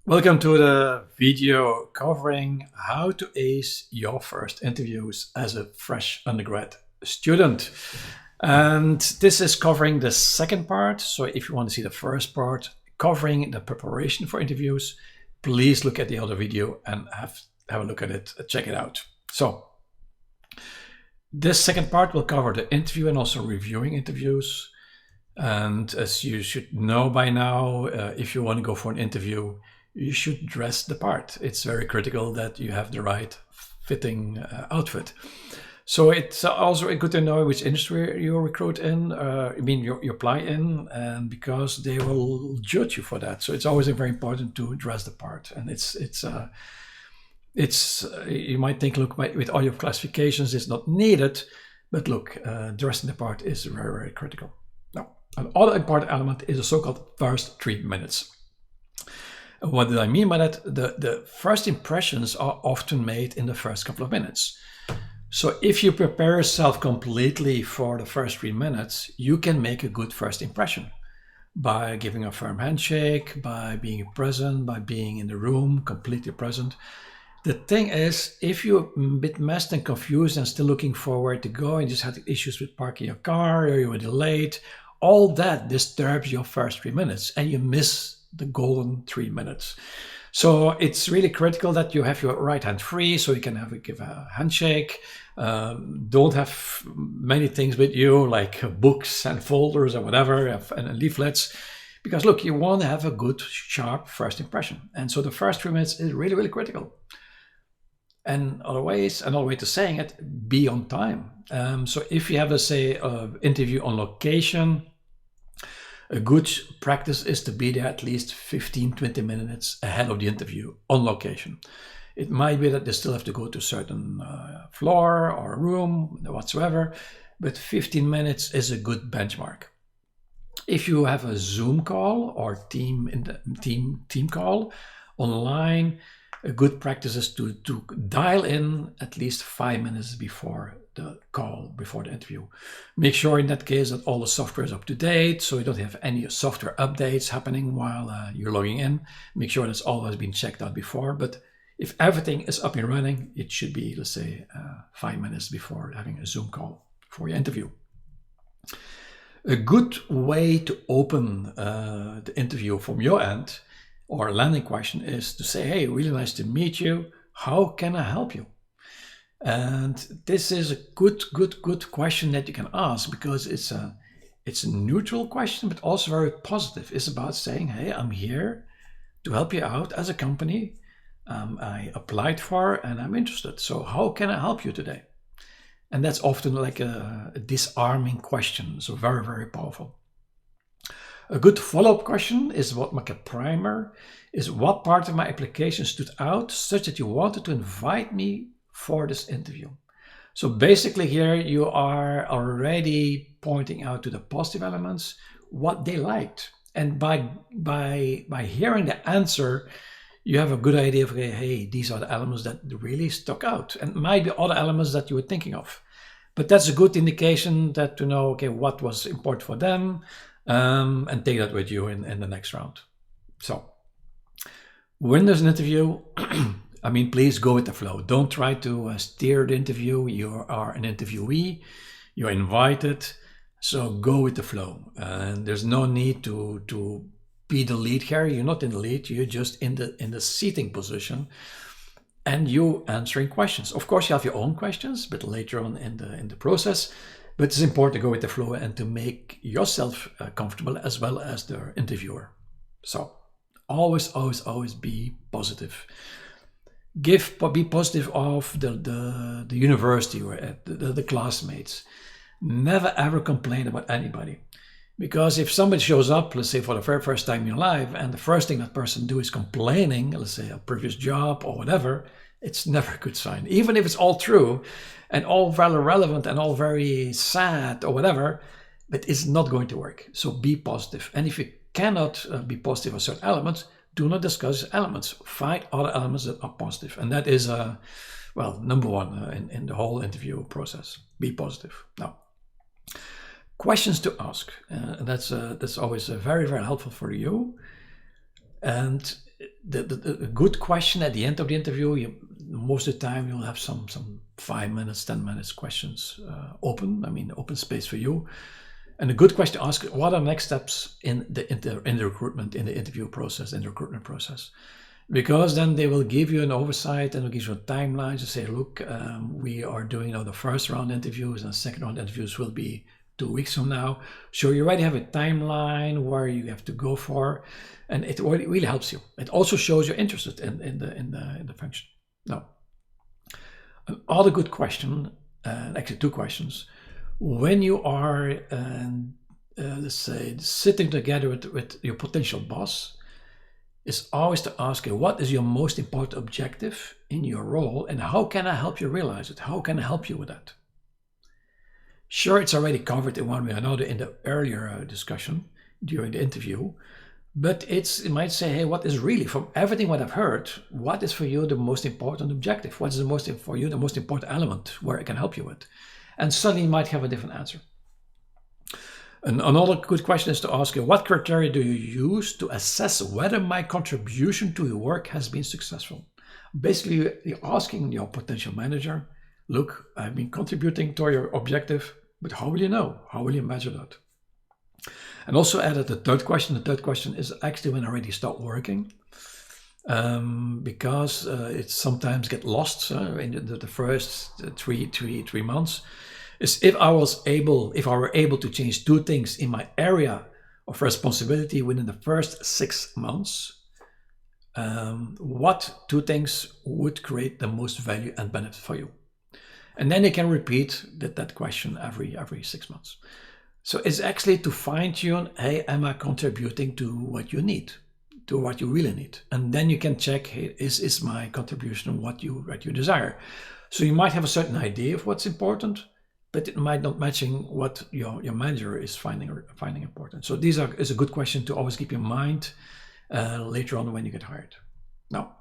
Welcome to the video covering how to ace your first interviews as a fresh undergrad student. And this is covering the second part. So if you want to see the first part covering the preparation for interviews, please look at the other video and have a look at it, check it out. So this second part will cover the interview and also reviewing interviews. And as you should know by now, if you want to go for an interview, you should dress the part. It's very critical that you have the right fitting outfit. So it's also good to know which industry you recruit in, you apply in, and because they will judge you for that. So it's always very important to dress the part. And it's you might think, look, with all your classifications, it's not needed, but look, dressing the part is very, very critical. Now, another important element is the so-called first 3 minutes. What did I mean by that? The first impressions are often made in the first couple of minutes. So if you prepare yourself completely for the first 3 minutes, you can make a good first impression by giving a firm handshake, by being present, by being in the room, completely present. The thing is, if you're a bit messed and confused and still looking forward to go and just had issues with parking your car or you were delayed, all that disturbs your first 3 minutes and you miss the golden 3 minutes. So it's really critical that you have your right hand free so you can give a handshake. Don't have many things with you like books and folders or whatever and leaflets, because look, you want to have a good, sharp first impression. And so the first 3 minutes is really, really critical. And another way to saying it, be on time. So if you have, let's say, an interview on location, a good practice is to be there at least 15-20 minutes ahead of the interview on location. It might be that they still have to go to a certain floor or room, whatsoever, but 15 minutes is a good benchmark. If you have a Zoom call or team call online, a good practice is to dial in at least 5 minutes before the call, before the interview. Make sure in that case that all the software is up to date, so you don't have any software updates happening while you're logging in. Make sure that's always been checked out before, but if everything is up and running, it should be, let's say, 5 minutes before having a Zoom call for your interview. A good way to open the interview from your end or landing question is to say, hey, really nice to meet you. How can I help you? And this is a good question that you can ask, because it's a neutral question, but also very positive. It's about saying, hey, I'm here to help you out as a company. I applied for and I'm interested. So how can I help you today? And that's often like a disarming question. So very, very powerful. A good follow-up question is like a primer, is what part of my application stood out such that you wanted to invite me for this interview. So basically here you are already pointing out to the positive elements, what they liked. And by hearing the answer, you have a good idea of, okay, hey, these are the elements that really stuck out, and might be other elements that you were thinking of. But that's a good indication that to know, okay, what was important for them, and take that with you in the next round. So when there's an interview, I mean, please go with the flow. Don't try to steer the interview. You are an interviewee. You're invited. So go with the flow. And there's no need to be the lead here. You're not in the lead. You're just in the seating position. And you answering questions. Of course, you have your own questions, but later on in the process. But it's important to go with the flow and to make yourself comfortable as well as the interviewer. So always be positive. Be positive of the university you're at, the classmates. Never ever complain about anybody. Because if somebody shows up, let's say for the very first time in your life, and the first thing that person do is complaining, let's say a previous job or whatever, it's never a good sign. Even if it's all true and all very relevant and all very sad or whatever, but it's not going to work. So be positive. And if you cannot be positive on certain elements, do not discuss elements. Find other elements that are positive. And that is, number one in the whole interview process. Be positive. Now, questions to ask. That's always very, very helpful for you. And the good question at the end of the interview, most of the time you'll have some 5 minutes, 10 minutes questions open space for you. And a good question to ask: what are next steps in the recruitment, in the interview process, in the recruitment process? Because then they will give you an oversight and will give you a timeline to say, look, we are doing the first round interviews, and the second round interviews will be 2 weeks from now. So you already have a timeline where you have to go for, and it really helps you. It also shows you're interested in the function. Now, another good question, actually 2 questions. When you are, let's say, sitting together with your potential boss, is always to ask you, what is your most important objective in your role, and how can I help you realize it? How can I help you with that? Sure, it's already covered in one way or another in the earlier discussion during the interview, but it might say, hey, what is really, from everything what I've heard, what is for you the most important objective? What is the most important element where I can help you with? And suddenly you might have a different answer. And another good question is to ask you, what criteria do you use to assess whether my contribution to your work has been successful? Basically, you're asking your potential manager, look, I've been contributing to your objective, but how will you know? How will you measure that? And also added the third question. The third question is actually when I already start working, because it sometimes get lost in the first three months. Is if I were able to change 2 things in my area of responsibility within the first 6 months, what 2 things would create the most value and benefit for you? And then you can repeat that question every 6 months. So it's actually to fine tune, hey, am I contributing to what you need, to what you really need? And then you can check, hey, is my contribution what you desire? So you might have a certain idea of what's important, but it might not matching what your manager is finding important. So is a good question to always keep in mind later on when you get hired. Now,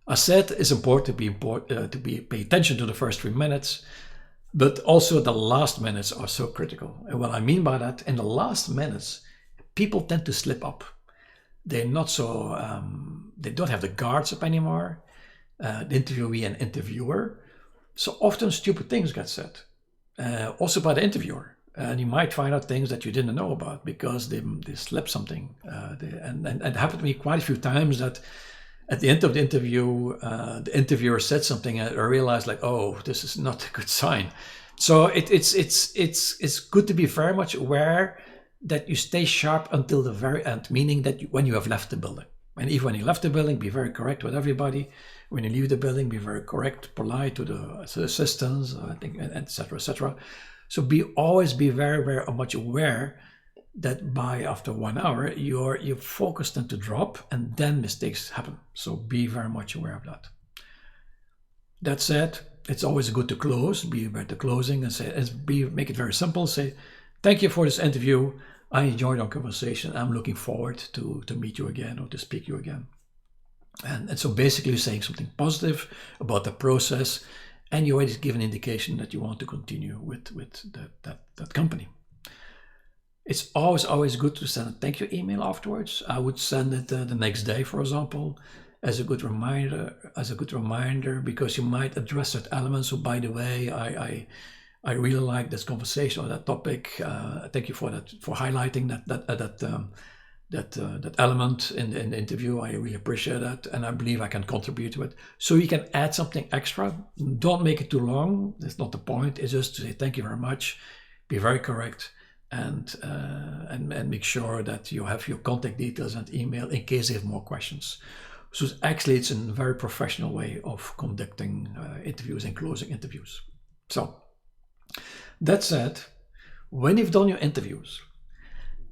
I said it's important to pay attention to the first 3 minutes, but also the last minutes are so critical. And what I mean by that, in the last minutes, people tend to slip up. They're not so, they don't have the guards up anymore, the interviewee and interviewer. So often stupid things get said, also by the interviewer. And you might find out things that you didn't know about because they slipped something. And it happened to me quite a few times that at the end of the interview, the interviewer said something and I realized like, oh, this is not a good sign. So it's good to be very much aware that you stay sharp until the very end, meaning that when you have left the building. And even when you left the building, be very correct with everybody. When you leave the building, be very correct, polite to the assistants, I think, etc., etc. So always be very, very much aware that after 1 hour, your focus tends to drop and then mistakes happen. So be very much aware of that. That said, it's always good to close, be at the closing and make it very simple. Say, thank you for this interview. I enjoyed our conversation. I'm looking forward to meet you again or to speak to you again. And so basically saying something positive about the process, and you already give an indication that you want to continue with that company. It's always good to send a thank you email afterwards. I would send it the next day, for example, as a good reminder, because you might address that element. So by the way, I really like this conversation or that topic. Thank you for highlighting that element in the interview. I really appreciate that, and I believe I can contribute to it. So you can add something extra. Don't make it too long. That's not the point. It's just to say thank you very much, be very correct, and make sure that you have your contact details and email in case you have more questions. So it's a very professional way of conducting interviews and closing interviews. So that said, when you've done your interviews,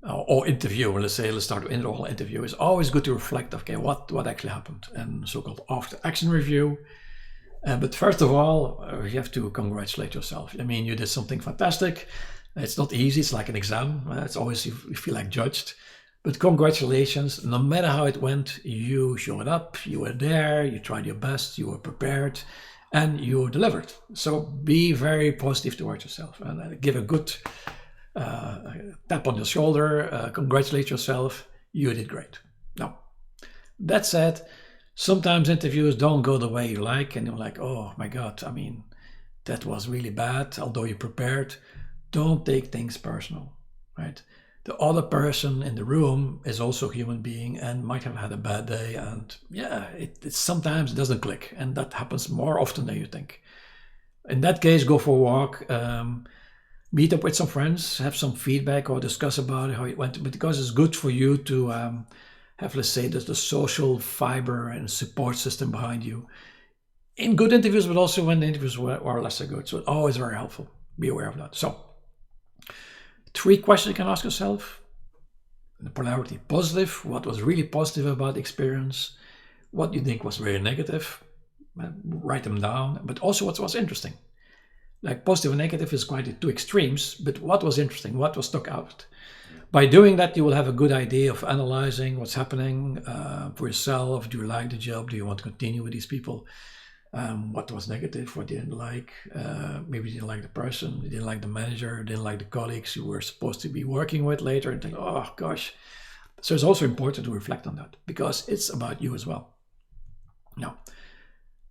let's start with the whole interview, it's always good to reflect, okay, what actually happened, and so-called after action review. But first of all, you have to congratulate yourself. I mean, you did something fantastic. It's not easy, it's like an exam. It's always, you feel like judged. But congratulations, no matter how it went, you showed up, you were there, you tried your best, you were prepared, and you delivered. So be very positive towards yourself and give a good tap on the shoulder, congratulate yourself, you did great. Now, That said, sometimes interviews don't go the way you like, and you're like, oh my God, I mean, that was really bad, although you prepared. Don't take things personal, right? The other person in the room is also a human being and might have had a bad day, and yeah, it sometimes doesn't click, and that happens more often than you think. In that case, go for a walk, meet up with some friends, have some feedback, or discuss about how it went, because it's good for you to have, let's say, the social fiber and support system behind you in good interviews, but also when the interviews were less so good. So it's always very helpful. Be aware of that. So 3 questions you can ask yourself. The polarity: positive, what was really positive about the experience? What you think was very negative? Write them down, but also what was interesting. Like positive and negative is quite the 2 extremes, but what was interesting, what was stuck out? By doing that, you will have a good idea of analyzing what's happening for yourself. Do you like the job? Do you want to continue with these people? What was negative, what you didn't like? Maybe you didn't like the person, you didn't like the manager, you didn't like the colleagues you were supposed to be working with later, and think, oh gosh. So it's also important to reflect on that, because it's about you as well. Now,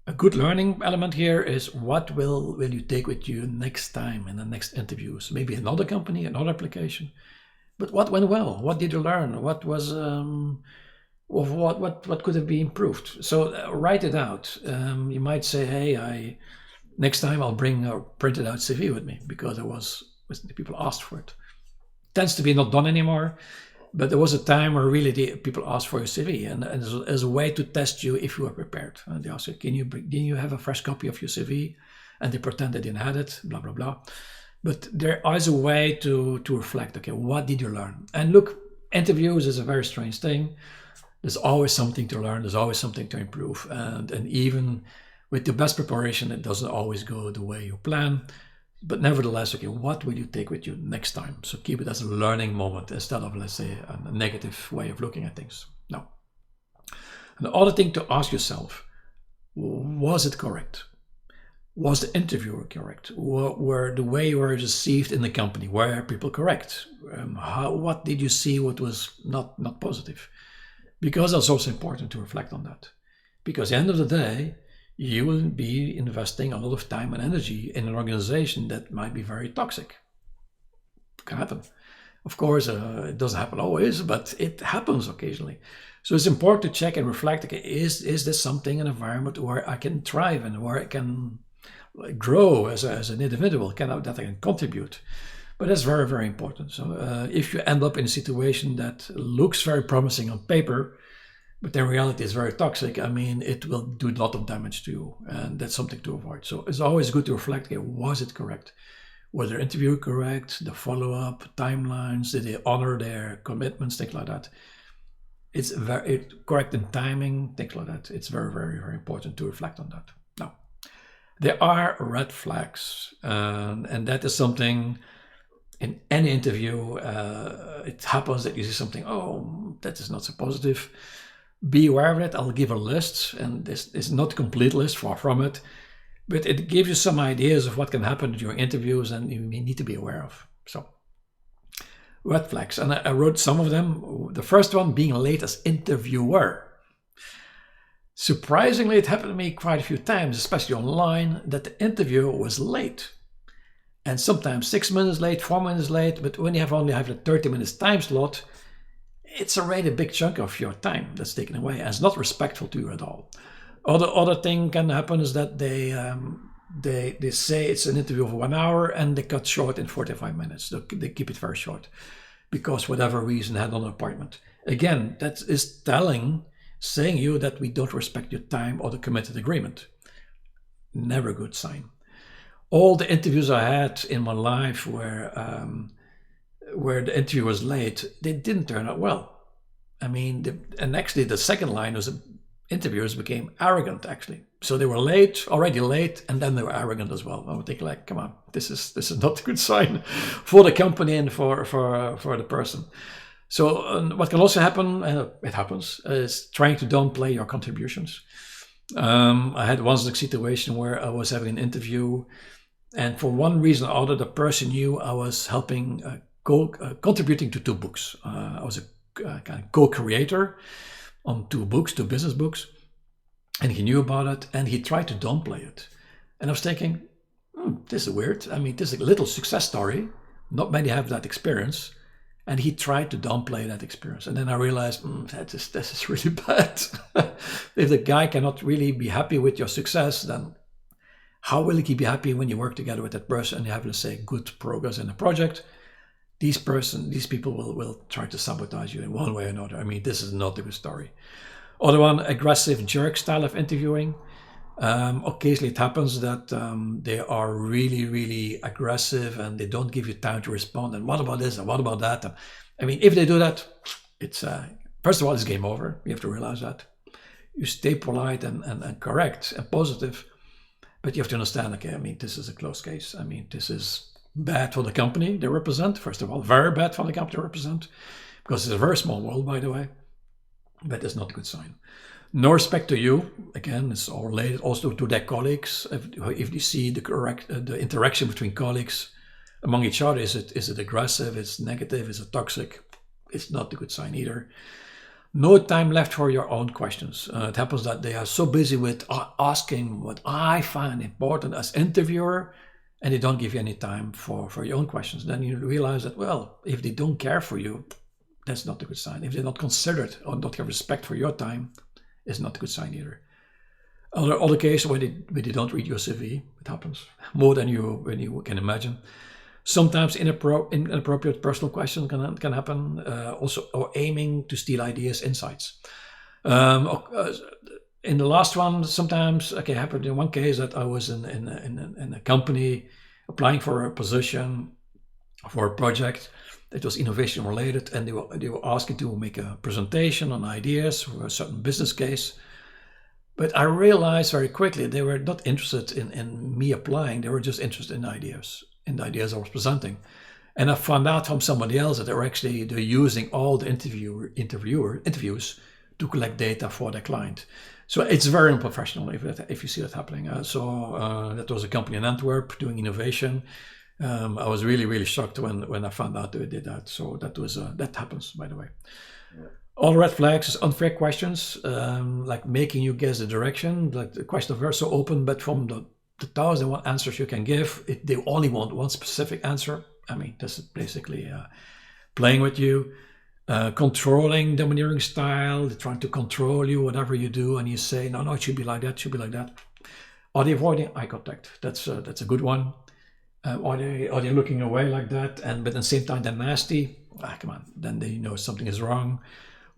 a good learning element here is, what will you take with you next time in the next interviews? Maybe another company, another application. But what went well? What did you learn? What was what could have been improved? So write it out. You might say, hey, next time I'll bring a printed out CV with me, because the people asked for it. Tends to be not done anymore, but there was a time where really the people asked for your CV, and as a way to test you if you are prepared. And they ask you, can you have a fresh copy of your CV? And they pretend they didn't have it, blah blah blah. But there is a way to reflect. Okay, what did you learn? And look, interviews is a very strange thing. There's always something to learn. There's always something to improve. And even with the best preparation, it doesn't always go the way you plan. But nevertheless, okay, what will you take with you next time? So keep it as a learning moment instead of, let's say, a negative way of looking at things. Now, the other thing to ask yourself, was it correct? Was the interviewer correct? Were the way you were received in the company, were people correct? What did you see what was not positive? Because it's also important to reflect on that. Because at the end of the day, you will be investing a lot of time and energy in an organization that might be very toxic. It can happen. Of course, it doesn't happen always, but it happens occasionally. So it's important to check and reflect, okay, is this something, an environment where I can thrive and where I can grow as an individual, that I can contribute? But that's very, very important. So if you end up in a situation that looks very promising on paper, but in reality is very toxic, I mean, it will do a lot of damage to you, and that's something to avoid. So it's always good to reflect, okay, was it correct? Was their interview correct? The follow-up, timelines, did they honor their commitments, things like that? It's very correct in timing, things like that. It's very, very, very important to reflect on that. Now, there are red flags, and that is something in any interview. It happens that you see something, oh, that is not so positive. Be aware of it. I'll give a list, and this is not a complete list, far from it, but it gives you some ideas of what can happen during interviews and you need to be aware of. So, red flags, and I wrote some of them. The first one, being late as interviewer. Surprisingly, it happened to me quite a few times, especially online, that the interviewer was late. And sometimes 6 minutes late, 4 minutes late, but when you only have a 30 minutes time slot, it's already a big chunk of your time that's taken away, and it's not respectful to you at all. Other thing can happen is that they say it's an interview of 1 hour and they cut short in 45 minutes. They keep it very short because whatever reason had an appointment. Again, that is saying you that we don't respect your time or the committed agreement. Never a good sign. All the interviews I had in my life where the interview was late, they didn't turn out well. I mean, and actually the second line was interviewers became arrogant, actually. So they were already late, and then they were arrogant as well. I would think, like, come on, this is not a good sign for the company and for the person. So what can also happen, and it happens, is trying to downplay your contributions. I had once a situation where I was having an interview, and for one reason or other, the person knew I was helping contributing to 2 books. I was a kind of co-creator, on two business books, and he knew about it, and he tried to downplay it. And I was thinking, this is weird. I mean, this is a little success story. Not many have that experience. And he tried to downplay that experience. And then I realized, this is really bad. If the guy cannot really be happy with your success, then how will he be happy when you work together with that person and you have, let's say, good progress in a project? These people will try to sabotage you in one way or another. I mean, this is not a good story. Other one, aggressive jerk style of interviewing. Occasionally it happens that they are really, really aggressive and they don't give you time to respond. And what about this and what about that? And, I mean, if they do that, it's first of all, it's game over. You have to realize that. You stay polite and correct and positive, but you have to understand, okay, I mean, this is a closed case. I mean, this is bad for the company they represent. First of all, very bad for the company they represent, because it's a very small world, by the way. But it's not a good sign. No respect to you. Again, it's all related also to their colleagues. If you see the interaction between colleagues among each other, is it aggressive? Is it negative? Is it toxic? It's not a good sign either. No time left for your own questions. It happens that they are so busy with asking what I find important as interviewer, and they don't give you any time for your own questions. Then you realize that, well, if they don't care for you, that's not a good sign. If they're not considered or not have respect for your time, it's not a good sign either. Other cases where they don't read your CV, it happens more than you can imagine. Sometimes inappropriate personal questions can happen. Also, or aiming to steal ideas, insights. In the last one, sometimes happened in one case that I was in a company applying for a position for a project. It was innovation related, and they were asking to make a presentation on ideas for a certain business case. But I realized very quickly they were not interested in me applying. They were just interested in the ideas I was presenting. And I found out from somebody else that they're using all the interviews to collect data for their client. So it's very unprofessional if you see that happening. That was a company in Antwerp doing innovation. I was really, really shocked when I found out they did that. So that happens, by the way. Yeah. All red flags is unfair questions, like making you guess the direction. Like the questions are so open, but from the 1,001 answers you can give, they only want one specific answer. I mean, this is basically playing with you, controlling, domineering style. They're trying to control you, whatever you do, and you say, no, it should be like that, it should be like that. Are they avoiding eye contact? That's a good one. Are they looking away like that? But at the same time, they're nasty. Come on, then they know something is wrong.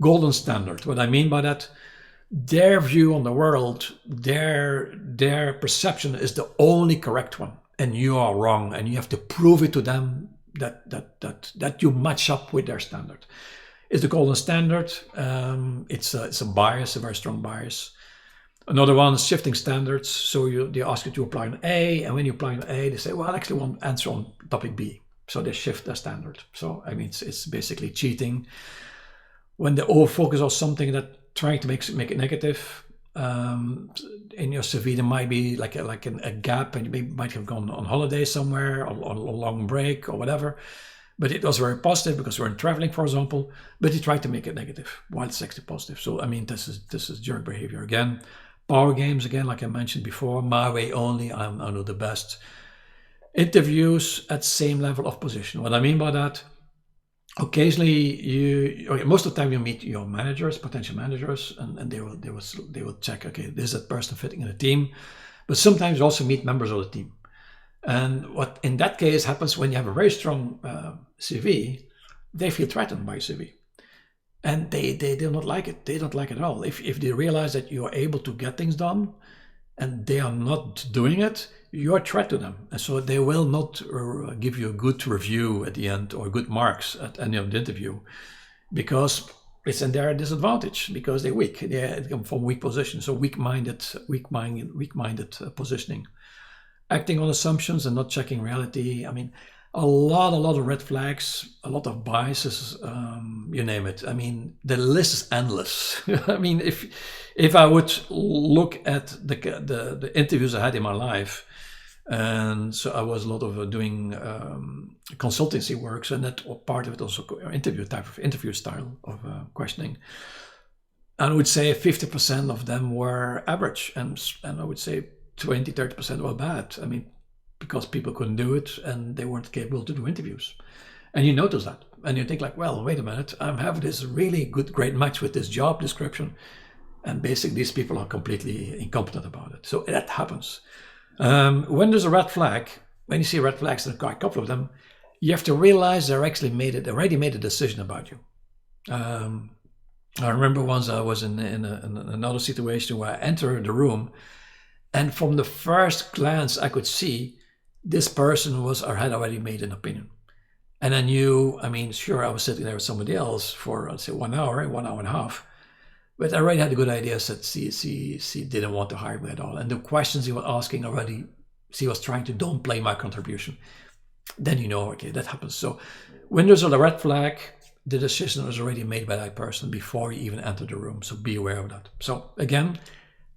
Golden standard. What I mean by that, their view on the world, their perception is the only correct one, and you are wrong, and you have to prove it to them that you match up with their standard. It's the golden standard. It's a bias, a very strong bias. Another one is shifting standards. So they ask you to apply an A, and when you apply an A, they say, well, I actually want to answer on topic B. So they shift their standard. So I mean, it's basically cheating. When they overfocus on something that trying to make it negative, in your CV there might be like a gap, and you might have gone on holiday somewhere, or on a long break or whatever. But it was very positive because we're traveling, for example. But you try to make it negative while it's actually positive. So I mean, this is jerk behavior again. Power games again, like I mentioned before. My way only. I know the best. Interviews at same level of position. What I mean by that, occasionally most of the time you meet your managers, potential managers, and they will check, okay, is that person fitting in the team? But sometimes you also meet members of the team. And what in that case happens when you have a very strong CV, they feel threatened by CV. And they do not like it. They don't like it at all. If they realize that you are able to get things done and they are not doing it, you're a threat to them. And so they will not give you a good review at the end or good marks at any of the interview, because it's in their disadvantage, because they're weak. They come from weak position. So weak-minded positioning. Acting on assumptions and not checking reality. I mean, a lot of red flags, a lot of biases, you name it. I mean, the list is endless. I mean, if I would look at the interviews I had in my life, and so I was a lot of doing consultancy work, and that part of it also interview style of questioning. I would say 50% of them were average, and I would say 20-30% were bad. I mean, because people couldn't do it and they weren't capable to do interviews. And you notice that. And you think like, well, wait a minute, I'm having this really great match with this job description. And basically these people are completely incompetent about it. So that happens. When there's a red flag, when you see red flags, and a couple of them, you have to realize they already made a decision about you. I remember once I was in another situation where I entered the room, and from the first glance I could see this person had already made an opinion. And I knew, I mean, sure, I was sitting there with somebody else for, let's say, 1 hour and a half, but I already had a good idea that she didn't want to hire me at all. And the questions he was asking already, she was trying to downplay my contribution. Then you know, okay, that happens. So when there's a red flag, the decision was already made by that person before you even enter the room. So be aware of that. So again,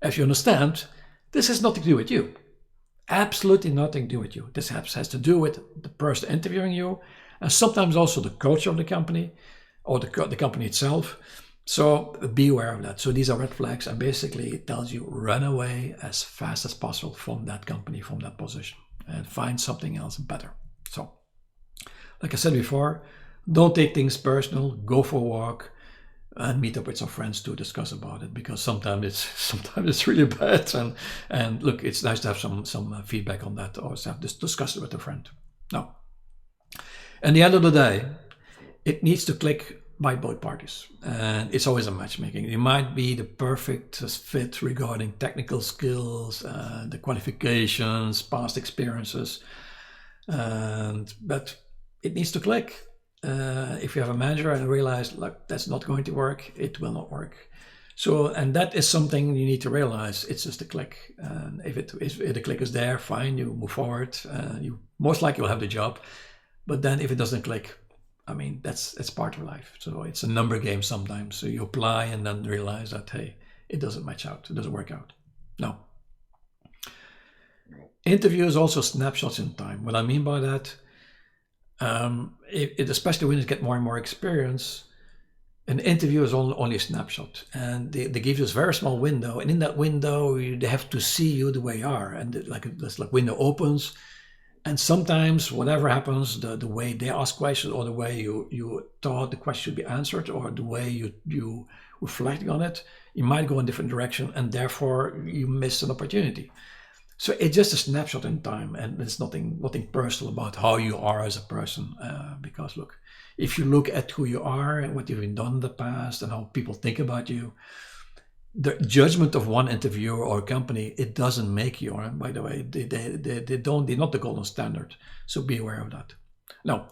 as you understand, this has nothing to do with you. Absolutely nothing to do with you. This has to do with the person interviewing you, and sometimes also the culture of the company or the company itself. So be aware of that. So these are red flags, and basically it tells you run away as fast as possible from that company, from that position, and find something else better. So like I said before, don't take things personal. Go for a walk and meet up with some friends to discuss about it, because sometimes it's really bad, and look, it's nice to have some feedback on that, or have this discuss it with a friend. Now, at the end of the day, it needs to click by both parties, and it's always a matchmaking. You might be the perfect fit regarding technical skills, the qualifications, past experiences, but it needs to click. If you have a manager and realize, like, that's not going to work, it will not work. So, and that is something you need to realize. It's just a click. And if the click is there, fine, you move forward. You most likely will have the job. But then if it doesn't click, I mean, that's part of life. So it's a number game sometimes. So you apply and then realize that, hey, it doesn't match out. It doesn't work out. No. Interview is also snapshots in time. What I mean by that, especially when you get more and more experience, an interview is only a snapshot, and they give you this very small window, and in that window they have to see you the way you are, and this window opens, and sometimes whatever happens, the way they ask questions, or the way you thought the question should be answered, or the way you reflecting on it, you might go in a different direction, and therefore you miss an opportunity. So it's just a snapshot in time, and there's nothing personal about how you are as a person. Because look, if you look at who you are and what you've done in the past and how people think about you, the judgment of one interviewer or company, it doesn't make you. By the way, they're not the golden standard. So be aware of that. Now,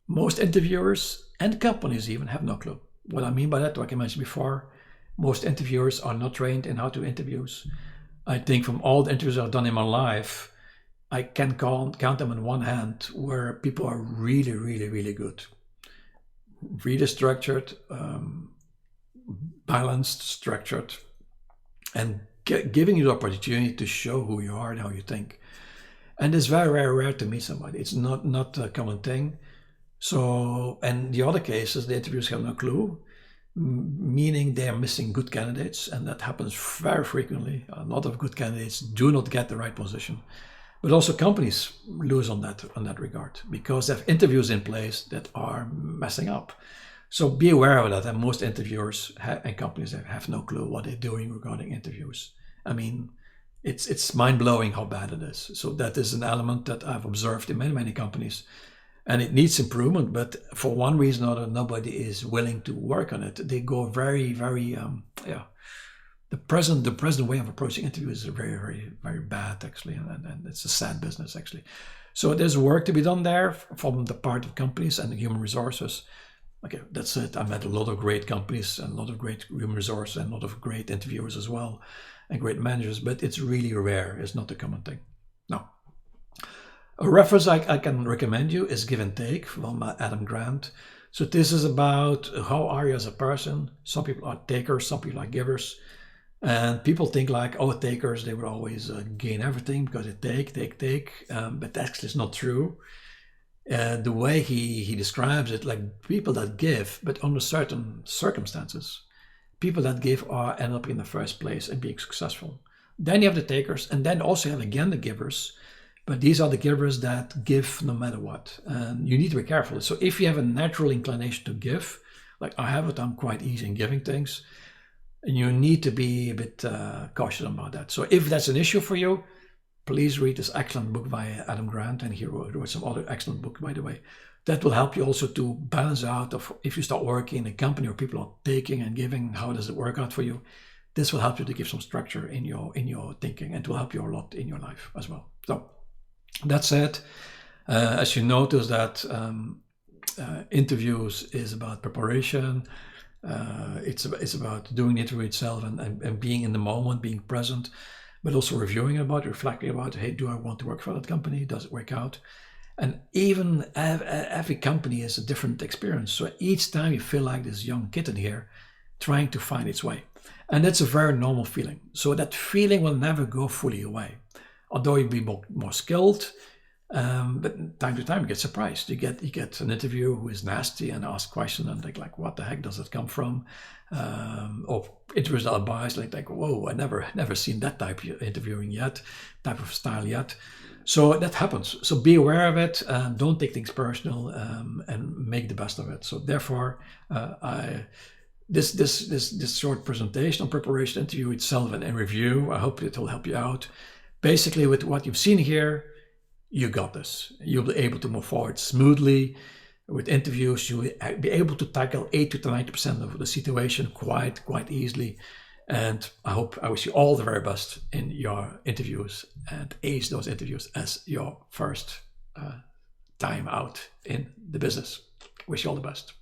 most interviewers and companies even have no clue. What I mean by that, like I mentioned before, most interviewers are not trained in how to interviews. I think from all the interviews I've done in my life, I can count them in one hand where people are really, really, really good. Really structured, balanced, structured, and giving you the opportunity to show who you are and how you think. And it's very, very rare to meet somebody. It's not a common thing. So, and the other cases, the interviews have no clue, meaning they are missing good candidates, and that happens very frequently. A lot of good candidates do not get the right position, but also companies lose on that regard, because they have interviews in place that are messing up. So be aware of that. And most interviewers and companies have no clue what they're doing regarding interviews. I mean, it's mind-blowing how bad it is. So that is an element that I've observed in many companies. And it needs improvement, but for one reason or another, nobody is willing to work on it. They go very, very, The present way of approaching interviews is very, very, very bad, actually, and it's a sad business, actually. So there's work to be done there from the part of companies and human resources. Okay, that's it. I met a lot of great companies and a lot of great human resources and a lot of great interviewers as well, and great managers, but it's really rare. It's not a common thing. No. A reference I can recommend you is Give and Take from Adam Grant. So this is about how are you as a person. Some people are takers, some people are givers. And people think like, oh, takers, they would always gain everything because they take. But actually it's not true. The way he describes it, like people that give, but under certain circumstances. people that give end up in the first place and being successful. Then you have the takers, and then also you have again the givers. But these are the givers that give no matter what. And you need to be careful. So if you have a natural inclination to give, like I have it, I'm quite easy in giving things. And you need to be a bit cautious about that. So if that's an issue for you, please read this excellent book by Adam Grant. And he wrote some other excellent book, by the way. That will help you also to balance out of if you start working in a company where people are taking and giving, how does it work out for you? This will help you to give some structure in your thinking, and it will help you a lot in your life as well. So that said, as you notice that interviews is about preparation. It's about doing the interview itself and being in the moment, being present, but also reviewing about, reflecting about, hey, do I want to work for that company? Does it work out? And even every company is a different experience. So each time you feel like this young kitten here trying to find its way. And that's a very normal feeling. So that feeling will never go fully away. Although you'll be more skilled, but time to time you get surprised. You get an interview who is nasty and asks questions and like, what the heck does it come from? Or interviews that are biased, like, whoa, I never seen that type of interviewing yet, type of style yet. So that happens. So be aware of it. Don't take things personal, and make the best of it. So therefore, this short presentation on preparation, interview itself, and review, I hope it will help you out. Basically, with what you've seen here, you got this. You'll be able to move forward smoothly. With interviews, you'll be able to tackle 80 to 90% of the situation quite easily. And I wish you all the very best in your interviews, and ace those interviews as your first time out in the business. Wish you all the best.